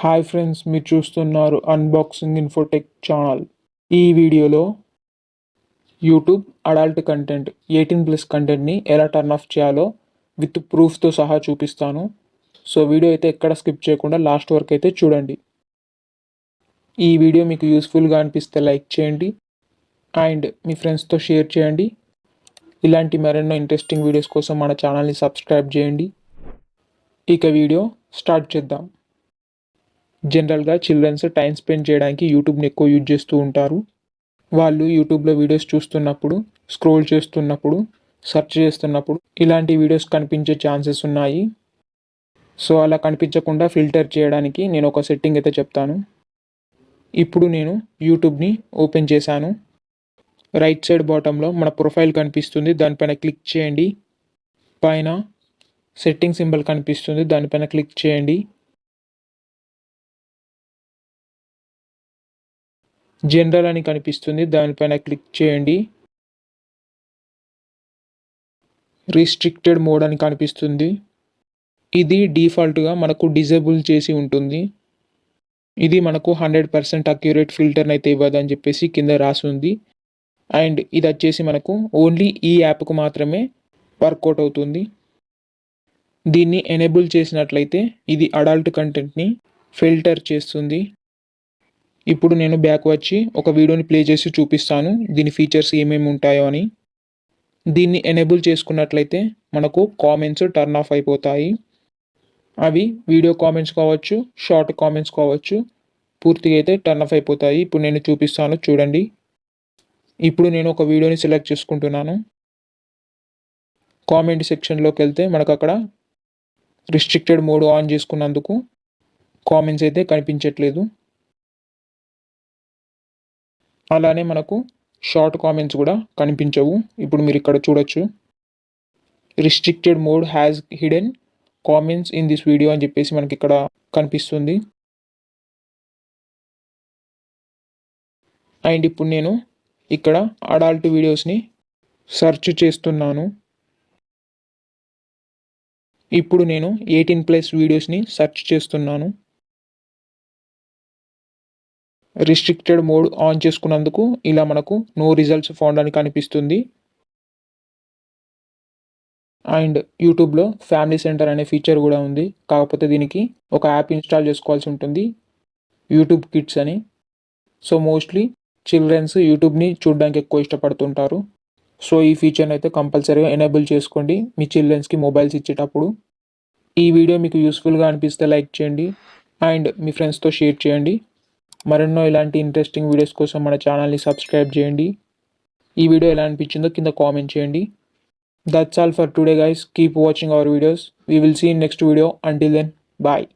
Hi friends, మీరు చూస్తున్నారు unboxing Infotech channel. ఈ వీడియోలో యూట్యూబ్ అడల్ట్ కంటెంట్ 18+ కంటెంట్ని ఎలా టర్న్ ఆఫ్ చేయాలో విత్ ప్రూఫ్తో సహా చూపిస్తాను. సో వీడియో అయితే ఎక్కడ స్కిప్ చేయకుండా లాస్ట్ వరకు అయితే చూడండి. ఈ వీడియో మీకు యూస్ఫుల్గా అనిపిస్తే లైక్ చేయండి అండ్ మీ ఫ్రెండ్స్తో షేర్ చేయండి. ఇలాంటి మరెన్నో ఇంట్రెస్టింగ్ వీడియోస్ కోసం మన ఛానల్ని సబ్స్క్రైబ్ చేయండి. ఇక వీడియో స్టార్ట్ చేద్దాం. జనరల్గా చిల్డ్రన్స్ టైం స్పెండ్ చేయడానికి యూట్యూబ్ని ఎక్కువ యూజ్ చేస్తూ ఉంటారు. వాళ్ళు యూట్యూబ్లో వీడియోస్ చూస్తున్నప్పుడు, స్క్రోల్ చేస్తున్నప్పుడు, సెర్చ్ చేస్తున్నప్పుడు ఇలాంటి వీడియోస్ కనిపించే ఛాన్సెస్ ఉన్నాయి. సో అలా కనిపించకుండా ఫిల్టర్ చేయడానికి నేను ఒక సెట్టింగ్ అయితే చెప్తాను. ఇప్పుడు నేను యూట్యూబ్ని ఓపెన్ చేశాను. రైట్ సైడ్ బాటంలో మన ప్రొఫైల్ కనిపిస్తుంది, దానిపైన క్లిక్ చేయండి. పైన సెట్టింగ్ సింబల్ కనిపిస్తుంది, దానిపైన క్లిక్ చేయండి. జనరల్ అని కనిపిస్తుంది, దానిపైన క్లిక్ చేయండి. రిస్ట్రిక్టెడ్ మోడ్ అని కనిపిస్తుంది. ఇది డిఫాల్ట్గా మనకు డిజేబుల్ చేసి ఉంటుంది. ఇది మనకు 100% అక్యురేట్ ఫిల్టర్ని అయితే ఇవ్వదని చెప్పేసి కింద రాసి ఉంది. అండ్ ఇది వచ్చేసి మనకు ఓన్లీ ఈ యాప్కు మాత్రమే వర్కౌట్ అవుతుంది. దీన్ని ఎనేబుల్ చేసినట్లయితే ఇది అడల్ట్ కంటెంట్ని ఫిల్టర్ చేస్తుంది. ఇప్పుడు నేను బ్యాక్ వచ్చి ఒక వీడియోని ప్లే చేసి చూపిస్తాను దీని ఫీచర్స్ ఏమేమి ఉంటాయో అని. దీన్ని ఎనేబుల్ చేసుకున్నట్లయితే మనకు కామెంట్స్ టర్న్ ఆఫ్ అయిపోతాయి. అవి వీడియో కామెంట్స్ కావచ్చు, షార్ట్ కామెంట్స్ కావచ్చు, పూర్తిగా అయితే టర్న్ ఆఫ్ అయిపోతాయి. ఇప్పుడు నేను చూపిస్తాను చూడండి. ఇప్పుడు నేను ఒక వీడియోని సెలెక్ట్ చేసుకుంటున్నాను. కామెంట్ సెక్షన్లోకి వెళ్తే మనకు అక్కడ రిస్ట్రిక్టెడ్ మోడ్ ఆన్ చేసుకున్నందుకు కామెంట్స్ అయితే కనిపించట్లేదు. అలానే మనకు షార్ట్ కామెంట్స్ కూడా కనిపించవు. ఇప్పుడు మీరు ఇక్కడ చూడొచ్చు, restricted mode has hidden comments in this video అని చెప్పేసి మనకి ఇక్కడ కనిపిస్తుంది. అండ్ ఇప్పుడు నేను ఇక్కడ అడల్ట్ వీడియోస్ని సెర్చ్ చేస్తున్నాను. ఇప్పుడు నేను 18+ వీడియోస్ని సెర్చ్ చేస్తున్నాను. రిస్ట్రిక్టెడ్ మోడ్ ఆన్ చేసుకున్నందుకు ఇలా మనకు నో రిజల్ట్స్ ఫౌండ్ అని కనిపిస్తుంది. అండ్ యూట్యూబ్లో ఫ్యామిలీ సెంటర్ అనే ఫీచర్ కూడా ఉంది. కాకపోతే దీనికి ఒక యాప్ ఇన్స్టాల్ చేసుకోవాల్సి ఉంటుంది, యూట్యూబ్ కిడ్స్ అని. సో మోస్ట్లీ చిల్డ్రన్స్ యూట్యూబ్ని చూడడానికి ఎక్కువ ఇష్టపడుతుంటారు. సో ఈ ఫీచర్ని అయితే కంపల్సరీగా ఎనేబుల్ చేసుకోండి మీ చిల్డ్రన్స్కి మొబైల్స్ ఇచ్చేటప్పుడు. ఈ వీడియో మీకు యూస్ఫుల్గా అనిపిస్తే లైక్ చేయండి అండ్ మీ ఫ్రెండ్స్తో షేర్ చేయండి. మరెన్నో ఇలాంటి ఇంట్రెస్టింగ్ వీడియోస్ కోసం మన ఛానల్ని సబ్స్క్రైబ్ చేయండి. ఈ వీడియో ఎలా అనిపించిందో కింద కామెంట్ చేయండి. That's all for today guys. Keep watching our videos. We will see in next video. Until then, bye.